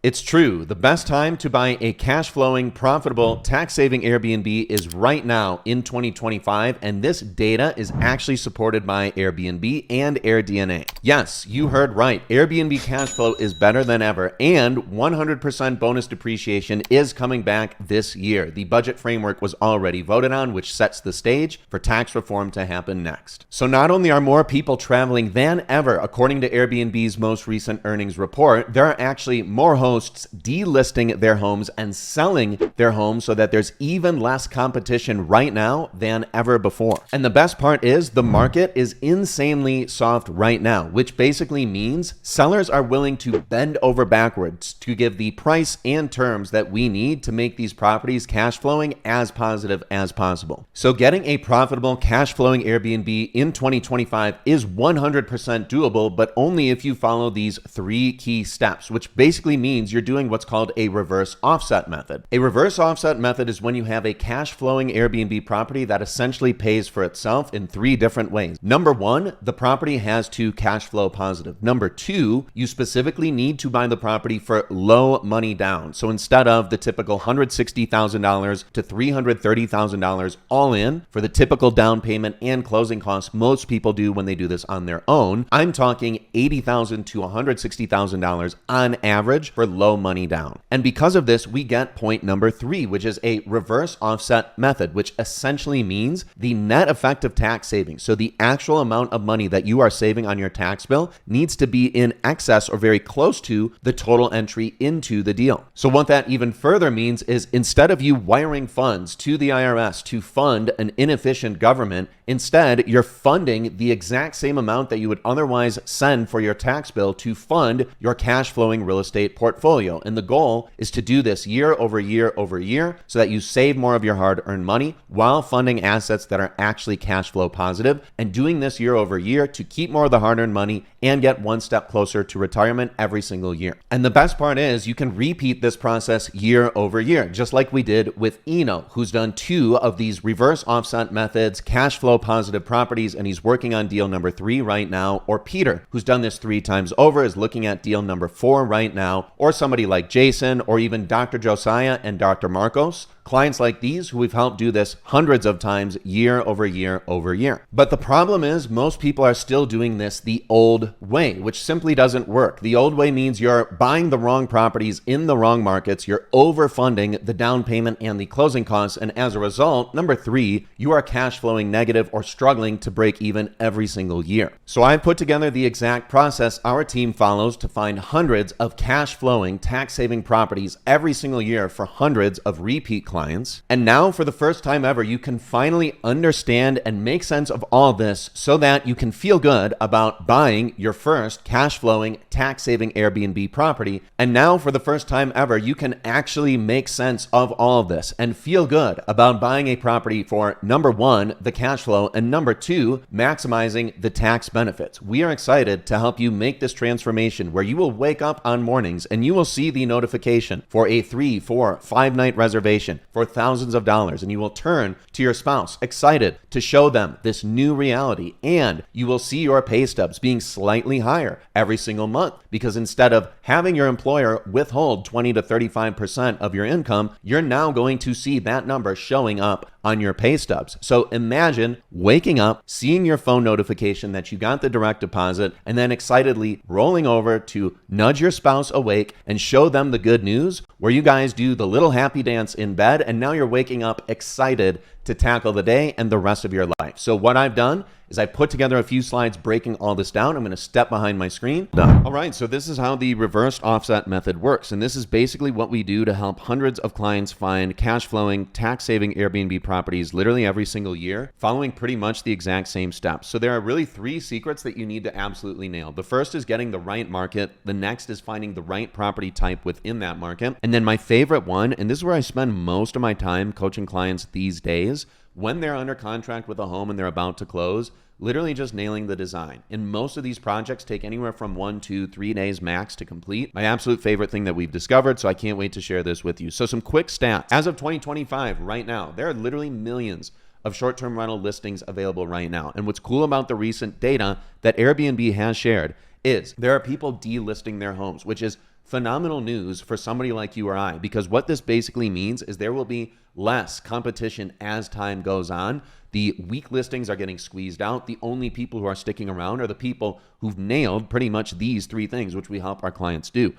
It's true. The best time to buy a cash flowing, profitable, tax saving Airbnb is right now in 2025. And this data is actually supported by Airbnb and AirDNA. Yes, you heard right. Airbnb cash flow is better than ever. And 100% bonus depreciation is coming back this year. The budget framework was already voted on, which sets the stage for tax reform to happen next. So not only are more people traveling than ever, according to Airbnb's most recent earnings report, there are actually more hosts delisting their homes and selling their homes so that there's even less competition right now than ever before. And the best part is the market is insanely soft right now, which basically means sellers are willing to bend over backwards to give the price and terms that we need to make these properties cash flowing as positive as possible. So getting a profitable cash flowing Airbnb in 2025 is 100% doable, but only if you follow these 3 key steps, which basically means you're doing what's called a reverse offset method. A reverse offset method is when you have a cash flowing Airbnb property that essentially pays for itself in 3 different ways. Number 1, the property has to cash flow positive. Number 2, you specifically need to buy the property for low money down. So instead of the typical $160,000 to $330,000 all in for the typical down payment and closing costs most people do when they do this on their own, I'm talking $80,000 to $160,000 on average for low money down. And because of this, we get point number 3, which is a reverse offset method, which essentially means the net effective tax savings. So the actual amount of money that you are saving on your tax bill needs to be in excess or very close to the total entry into the deal. So what that even further means is instead of you wiring funds to the IRS to fund an inefficient government, instead you're funding the exact same amount that you would otherwise send for your tax bill to fund your cash flowing real estate portfolio. And the goal is to do this year over year over year so that you save more of your hard-earned money while funding assets that are actually cash flow positive, and doing this year over year to keep more of the hard-earned money and get one step closer to retirement every single year. And the best part is you can repeat this process year over year, just like we did with Eno, who's done 2 of these reverse offset methods, cash flow positive properties, and he's working on deal number 3 right now. Or Peter, who's done this 3 times over, is looking at deal number 4 right now. Or somebody like Jason, or even Dr. Josiah and Dr. Marcos. Clients like these who we've helped do this hundreds of times year over year over year. But the problem is most people are still doing this the old way, which simply doesn't work. The old way means you're buying the wrong properties in the wrong markets, you're overfunding the down payment and the closing costs, and as a result, number 3, you are cash flowing negative or struggling to break even every single year. So I've put together the exact process our team follows to find hundreds of cash flowing, tax saving properties every single year for hundreds of repeat clients. And now for the first time ever, you can finally understand and make sense of all this so that you can feel good about buying your first cash flowing, tax saving Airbnb property. And now for the first time ever, you can actually make sense of all of this and feel good about buying a property for number 1, the cash flow, and number 2, maximizing the tax benefits. We are excited to help you make this transformation where you will wake up on mornings and you will see the notification for a 3, 4, 5 night reservation for thousands of dollars, and you will turn to your spouse excited to show them this new reality, and you will see your pay stubs being slightly higher every single month because instead of having your employer withhold 20 to 35% of your income, you're now going to see that number showing up on your pay stubs. So imagine waking up, seeing your phone notification that you got the direct deposit, and then excitedly rolling over to nudge your spouse awake and show them the good news where you guys do the little happy dance in bed, and now you're waking up excited to tackle the day and the rest of your life. So what I've done is I put together a few slides breaking all this down. I'm going to step behind my screen. Done. All right, so this is how the reversed offset method works. And this is basically what we do to help hundreds of clients find cash flowing, tax saving Airbnb properties literally every single year, following pretty much the exact same steps. So there are really 3 secrets that you need to absolutely nail. The first is getting the right market. The next is finding the right property type within that market. And then my favorite one, and this is where I spend most of my time coaching clients these days, when they're under contract with a home and they're about to close, literally just nailing the design. And most of these projects take anywhere from 1 to 3 days max to complete. My absolute favorite thing that we've discovered, so I can't wait to share this with you. So some quick stats. As of 2025, right now, there are literally millions of short-term rental listings available right now. And what's cool about the recent data that Airbnb has shared is there are people delisting their homes, which is phenomenal news for somebody like you or I, because what this basically means is there will be less competition as time goes on. The weak listings are getting squeezed out. The only people who are sticking around are the people who've nailed pretty much these three things, which we help our clients do.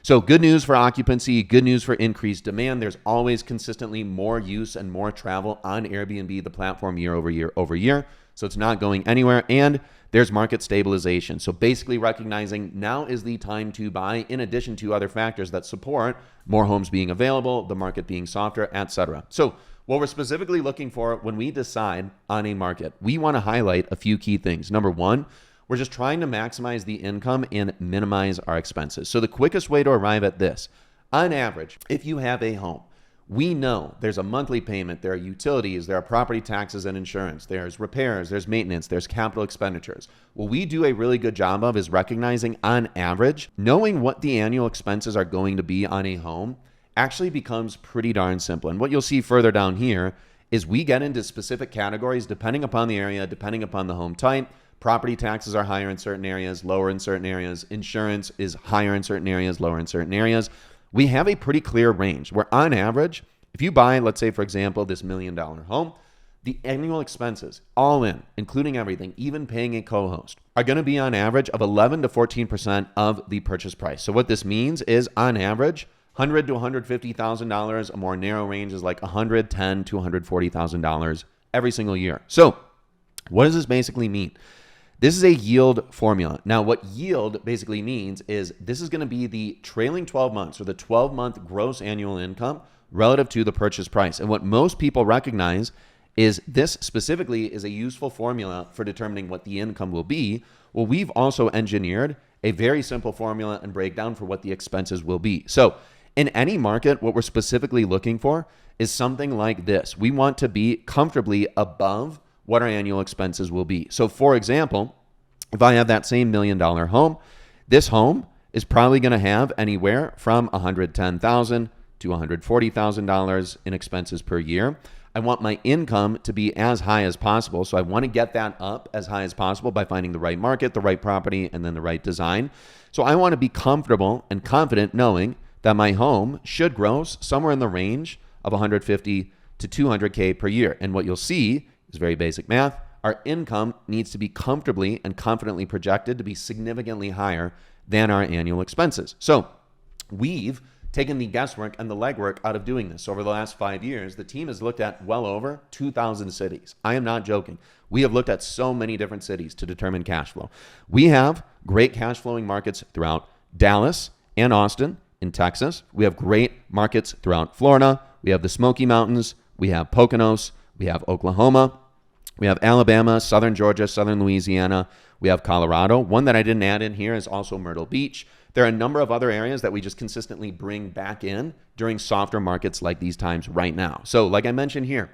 So good news for occupancy, good news for increased demand. There's always consistently more use and more travel on Airbnb, the platform, year over year over year. So it's not going anywhere. And there's market stabilization. So basically recognizing now is the time to buy, in addition to other factors that support more homes being available, the market being softer, etc. So what we're specifically looking for when we decide on a market, we want to highlight a few key things. Number one, we're just trying to maximize the income and minimize our expenses. So the quickest way to arrive at this, on average, if you have a home, we know there's a monthly payment, there are utilities, there are property taxes and insurance, there's repairs, there's maintenance, there's capital expenditures. What we do a really good job of is recognizing on average, knowing what the annual expenses are going to be on a home actually becomes pretty darn simple. And what you'll see further down here is we get into specific categories depending upon the area, depending upon the home type. Property taxes are higher in certain areas, lower in certain areas. Insurance is higher in certain areas, lower in certain areas. We have a pretty clear range where on average, if you buy, let's say, for example, this $1 million home, the annual expenses, all in, including everything, even paying a co-host, are going to be on average of 11 to 14% of the purchase price. So what this means is on average, $100,000 to $150,000. A more narrow range is like $110,000 to $140,000 every single year. So what does this basically mean? This is a yield formula. Now, what yield basically means is this is going to be the trailing 12 months or the 12-month gross annual income relative to the purchase price. And what most people recognize is this specifically is a useful formula for determining what the income will be. Well, we've also engineered a very simple formula and breakdown for what the expenses will be. So in any market, what we're specifically looking for is something like this. We want to be comfortably above what our annual expenses will be. So for example, if I have that same $1 million home, this home is probably going to have anywhere from $110,000 to $140,000 in expenses per year. I want my income to be as high as possible. So I want to get that up as high as possible by finding the right market, the right property, and then the right design. So I want to be comfortable and confident knowing that my home should gross somewhere in the range of $150,000 to $200,000 per year. And what you'll see is very basic math. Our income needs to be comfortably and confidently projected to be significantly higher than our annual expenses. So we've taken the guesswork and the legwork out of doing this. Over the last 5 years, the team has looked at well over 2,000 cities. I am not joking. We have looked at so many different cities to determine cash flow. We have great cash flowing markets throughout Dallas and Austin in Texas. We have great markets throughout Florida. We have the Smoky Mountains. We have Poconos. We have Oklahoma. We have Alabama, Southern Georgia, Southern Louisiana. We have Colorado. One that I didn't add in here is also Myrtle Beach. There are a number of other areas that we just consistently bring back in during softer markets like these times right now. So like I mentioned here,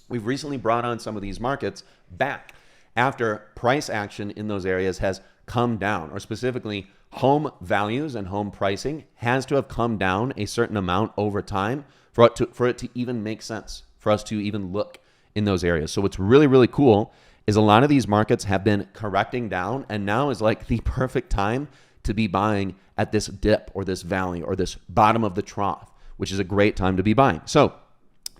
we've recently brought on some of these markets back after price action in those areas has come down, or specifically home values and home pricing has to have come down a certain amount over time for it to even make sense, for us to even look in those areas. So what's really, really cool is a lot of these markets have been correcting down, and now is like the perfect time to be buying at this dip or this valley or this bottom of the trough, which is a great time to be buying. So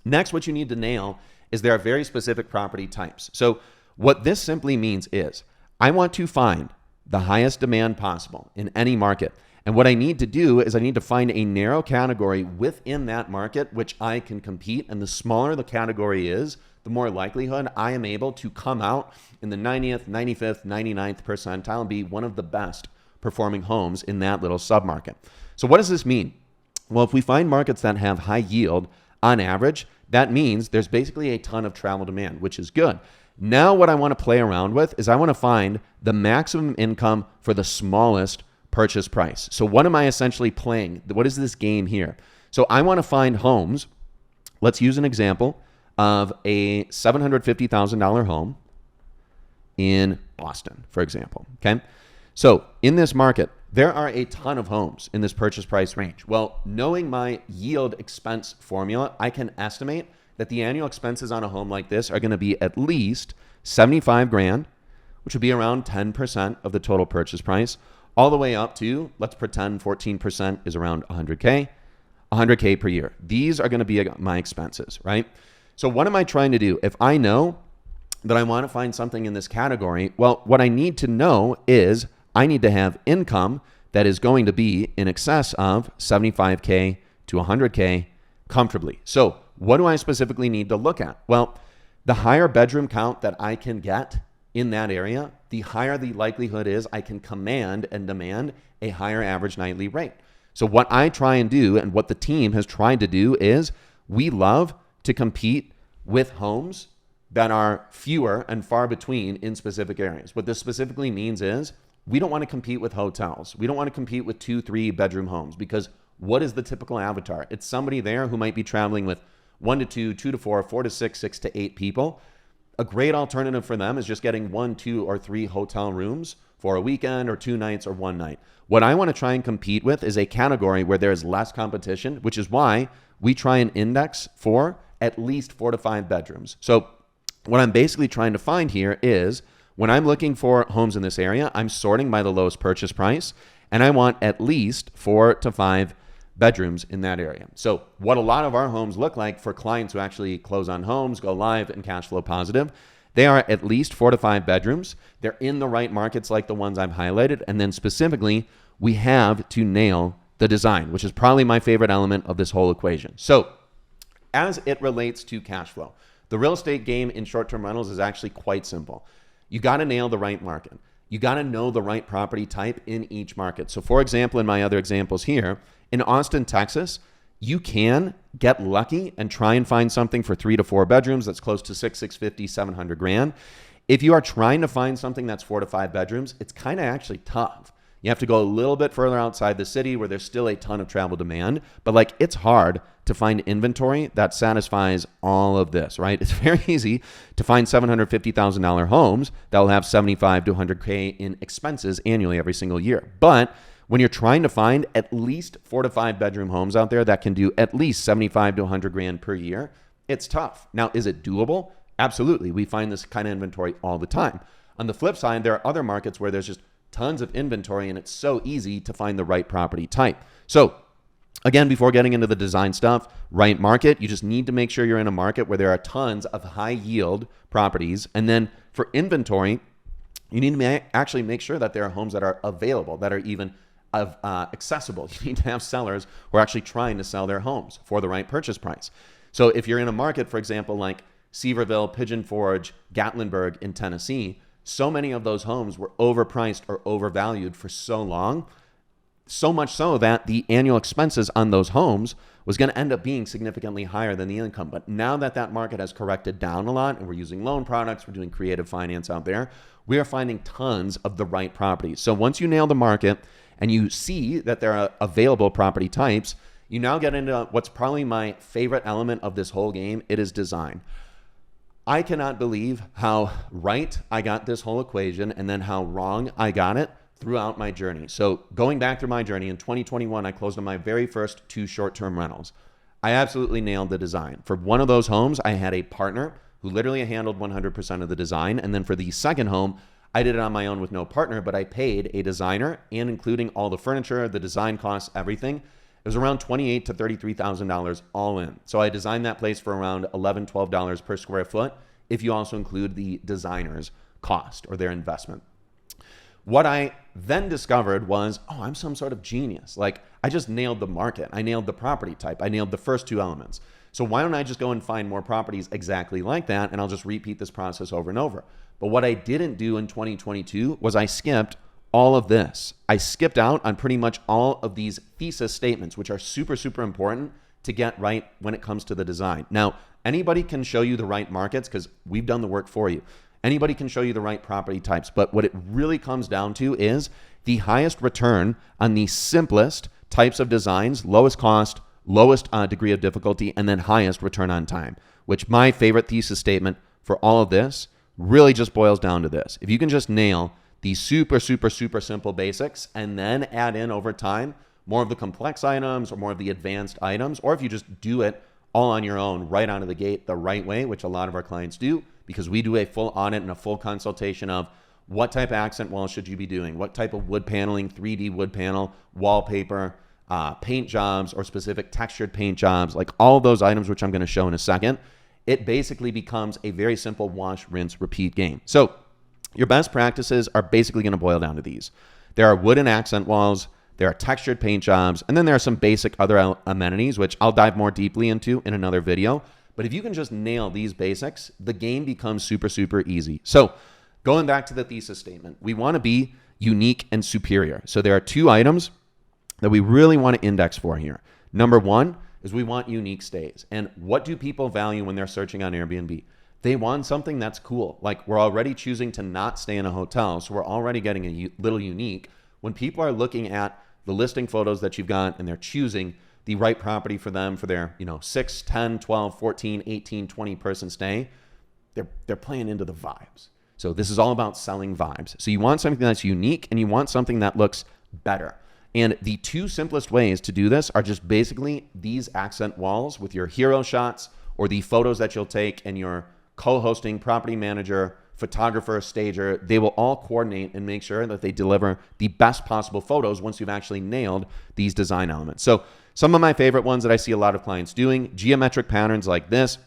next, what you need to nail is there are very specific property types. So what this simply means is I want to find the highest demand possible in any market. And what I need to do is I need to find a narrow category within that market which I can compete. And the smaller the category is, the more likelihood I am able to come out in the 90th, 95th, 99th percentile and be one of the best performing homes in that little submarket. So what does this mean? Well, if we find markets that have high yield on average, that means there's basically a ton of travel demand, which is good. Now what I want to play around with is I want to find the maximum income for the smallest purchase price. So what am I essentially playing? What is this game here? So I want to find homes. Let's use an example of a $750,000 home in Austin, for example. Okay. So in this market, there are a ton of homes in this purchase price range. Well, knowing my yield expense formula, I can estimate that the annual expenses on a home like this are going to be at least $75,000, which would be around 10% of the total purchase price, all the way up to, let's pretend 14% is around 100K, 100K per year. These are going to be my expenses, right? So what am I trying to do? If I know that I want to find something in this category, well, what I need to know is I need to have income that is going to be in excess of 75K to 100K comfortably. So what do I specifically need to look at? Well, the higher bedroom count that I can get in that area, the higher the likelihood is I can command and demand a higher average nightly rate. So what I try and do, and what the team has tried to do, is we love to compete with homes that are fewer and far between in specific areas. What this specifically means is we don't want to compete with hotels. We don't want to compete with 2-3 bedroom homes, because what is the typical avatar? It's somebody there who might be traveling with 1 to 2, 2 to 4, 4 to 6, 6 to 8 people. A great alternative for them is just getting 1, 2, or 3 hotel rooms for a weekend or 2 nights or 1 night. What I want to try and compete with is a category where there is less competition, which is why we try and index for at least 4 to 5 bedrooms. So what I'm basically trying to find here is when I'm looking for homes in this area, I'm sorting by the lowest purchase price, and I want at least 4 to 5 bedrooms in that area. So what a lot of our homes look like for clients who actually close on homes, go live, and cash flow positive, they are at least 4 to 5 bedrooms. They're in the right markets like the ones I've highlighted. And then specifically, we have to nail the design, which is probably my favorite element of this whole equation. So as it relates to cash flow, the real estate game in short-term rentals is actually quite simple. You got to nail the right market. You got to know the right property type in each market. So for example, in my other examples here, in Austin, Texas, you can get lucky and try and find something for 3 to 4 bedrooms that's close to $650, $700,000. If you are trying to find something that's 4 to 5 bedrooms, it's kind of actually tough. You have to go a little bit further outside the city where there's still a ton of travel demand, but it's hard to find inventory that satisfies all of this, right? It's very easy to find $750,000 homes that will have 75 to 100K in expenses annually every single year. But when you're trying to find at least 4 to 5 bedroom homes out there that can do at least 75 to 100 grand per year, it's tough. Now, is it doable? Absolutely. We find this kind of inventory all the time. On the flip side, there are other markets where there's just tons of inventory and it's so easy to find the right property type. So again, before getting into the design stuff, right market, you just need to make sure you're in a market where there are tons of high yield properties. And then for inventory, you need to actually make sure that there are homes that are available, that are even accessible. You need to have sellers who are actually trying to sell their homes for the right purchase price. So if you're in a market, for example, like Seaverville, Pigeon Forge, Gatlinburg in Tennessee, so many of those homes were overpriced or overvalued for so long, so much so that the annual expenses on those homes was going to end up being significantly higher than the income. But now that that market has corrected down a lot and we're using loan products, we're doing creative finance out there, we are finding tons of the right properties. So once you nail the market and you see that there are available property types, you now get into what's probably my favorite element of this whole game. It is design. I cannot believe how right I got this whole equation and then how wrong I got it throughout my journey. So going back through my journey, in 2021, I closed on my very first 2 short-term rentals. I absolutely nailed the design. For one of those homes, I had a partner who literally handled 100% of the design. And then for the second home, I did it on my own with no partner, but I paid a designer, and including all the furniture, the design costs, everything, it was around $28,000 to $33,000 all in. So I designed that place for around $11, $12 per square foot if you also include the designer's cost or their investment. What I then discovered was, I'm some sort of genius. I just nailed the market. I nailed the property type. I nailed the first 2 elements. So why don't I just go and find more properties exactly like that, and I'll just repeat this process over and over. But what I didn't do in 2022 was I skipped all of this. I skipped out on pretty much all of these thesis statements, which are super, super important to get right when it comes to the design. Now, anybody can show you the right markets because we've done the work for you. Anybody can show you the right property types, but what it really comes down to is the highest return on the simplest types of designs, lowest cost, lowest degree of difficulty, and then highest return on time, which my favorite thesis statement for all of this really just boils down to this. If you can just nail these super, super, super simple basics and then add in over time more of the complex items or more of the advanced items, or if you just do it all on your own right out of the gate the right way, which a lot of our clients do, because we do a full audit and a full consultation of What type of accent wall should you be doing? What type of wood paneling, 3D wood panel, wallpaper, paint jobs, or specific textured paint jobs, like all of those items, which I'm going to show in a second. It basically becomes a very simple wash, rinse, repeat game. So your best practices are basically going to boil down to these. There are wooden accent walls, there are textured paint jobs, and then there are some basic other amenities, which I'll dive more deeply into in another video. But if you can just nail these basics, the game becomes super, super easy. So going back to the thesis statement, we want to be unique and superior. So there are two items that we really want to index for here. Number one is we want unique stays. And what do people value when they're searching on Airbnb? They want something that's cool. Like, we're already choosing to not stay in a hotel, so we're already getting a little unique. When people are looking at the listing photos that you've got and they're choosing the right property for them for their 6, 10, 12, 14, 18, 20 person stay, they're playing into the vibes. So this is all about selling vibes. So you want something that's unique and you want something that looks better. And the two simplest ways to do this are just basically these accent walls with your hero shots or the photos that you'll take and your co-hosting property manager, photographer, stager. They will all coordinate and make sure that they deliver the best possible photos once you've actually nailed these design elements. So some of my favorite ones that I see a lot of clients doing, geometric patterns like this.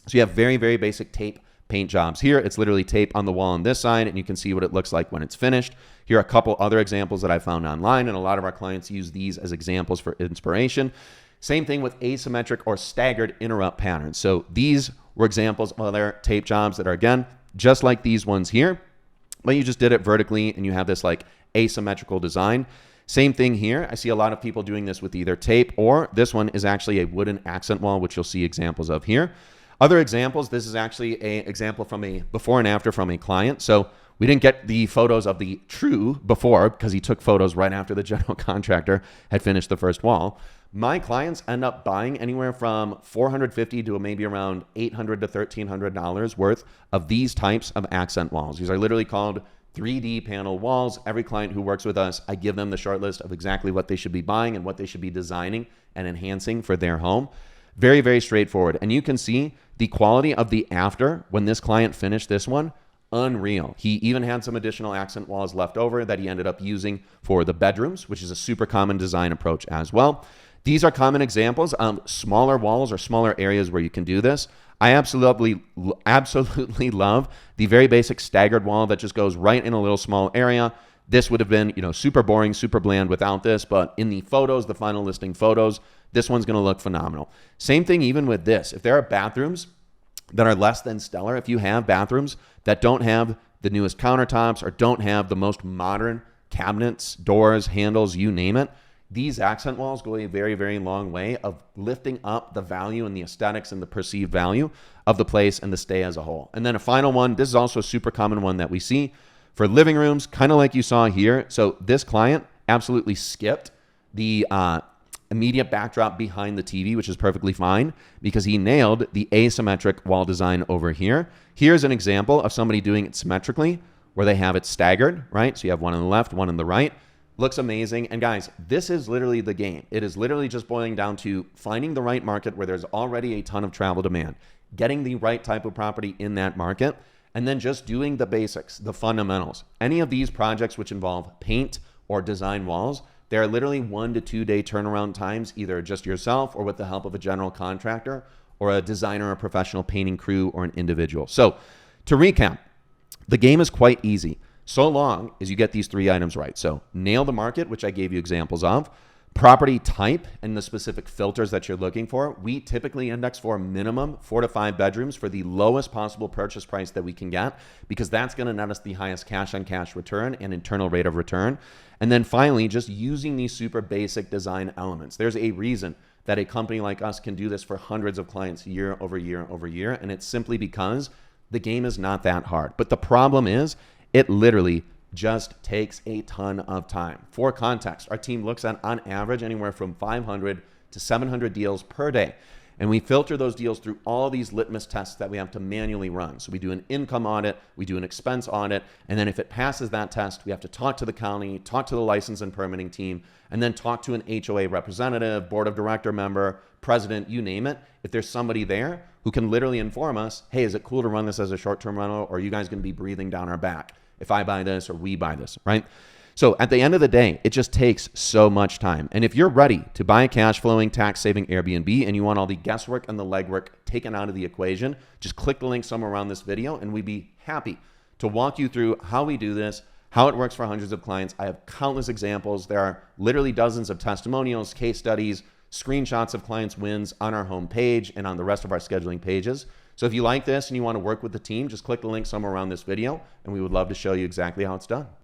So you have very, very basic tape paint jobs here. It's literally tape on the wall on this side, and you can see what it looks like when it's finished. Here are a couple other examples that I found online, and a lot of our clients use these as examples for inspiration. Same thing with asymmetric or staggered interrupt patterns. So these were examples of other tape jobs that are, again, just like these ones here, but you just did it vertically and you have this like asymmetrical design. Same thing here. I see a lot of people doing this with either tape, or this one is actually a wooden accent wall, which you'll see examples of here. Other examples, this is actually an example from a before and after from a client. So we didn't get the photos of the true before because he took photos right after the general contractor had finished the first wall. My clients end up buying anywhere from $450 to maybe around $800 to $1,300 worth of these types of accent walls. These are literally called 3D panel walls. Every client who works with us, I give them the short list of exactly what they should be buying and what they should be designing and enhancing for their home. Very, very straightforward. And you can see the quality of the after when this client finished this one, unreal. He even had some additional accent walls left over that he ended up using for the bedrooms, which is a super common design approach as well. These are common examples of smaller walls or smaller areas where you can do this. I absolutely love the very basic staggered wall that just goes right in a little small area. This would have been, super boring, super bland without this, but in the photos, the final listing photos, this one's going to look phenomenal. Same thing even with this. If there are bathrooms that are less than stellar, if you have bathrooms that don't have the newest countertops or don't have the most modern cabinets, doors, handles, you name it, these accent walls go a very, very long way of lifting up the value and the aesthetics and the perceived value of the place and the stay as a whole. And then a final one, this is also a super common one that we see for living rooms, kind of like you saw here. So this client absolutely skipped the immediate backdrop behind the TV, which is perfectly fine because he nailed the asymmetric wall design over here. Here's an example of somebody doing it symmetrically where they have it staggered, right? So you have one on the left, one on the right. Looks amazing. And guys, this is literally the game. It is literally just boiling down to finding the right market where there's already a ton of travel demand, getting the right type of property in that market, and then just doing the basics, the fundamentals. Any of these projects which involve paint or design walls, there are literally 1 to 2 day turnaround times, either just yourself or with the help of a general contractor or a designer or professional painting crew or an individual. So to recap, the game is quite easy, so long as you get these 3 items right. So nail the market, which I gave you examples of, property type and the specific filters that you're looking for. We typically index for minimum 4 to 5 bedrooms for the lowest possible purchase price that we can get, because that's going to net us the highest cash on cash return and internal rate of return. And then finally, just using these super basic design elements. There's a reason that a company like us can do this for hundreds of clients year over year over year. And it's simply because the game is not that hard. But the problem is it literally just takes a ton of time. For context, our team looks at, on average, anywhere from 500 to 700 deals per day. And we filter those deals through all these litmus tests that we have to manually run. So we do an income audit, we do an expense audit, and then if it passes that test, we have to talk to the county, talk to the license and permitting team, and then talk to an HOA representative, board of director member, president, you name it. If there's somebody there who can literally inform us, hey, is it cool to run this as a short-term rental, or are you guys going to be breathing down our back? if I buy this or we buy this, right? So at the end of the day, it just takes so much time. And if you're ready to buy a cash flowing, tax saving Airbnb and you want all the guesswork and the legwork taken out of the equation, just click the link somewhere around this video and we'd be happy to walk you through how we do this, how it works for hundreds of clients. I have countless examples. There are literally dozens of testimonials, case studies, screenshots of clients' wins on our homepage and on the rest of our scheduling pages. So if you like this and you want to work with the team, just click the link somewhere around this video and we would love to show you exactly how it's done.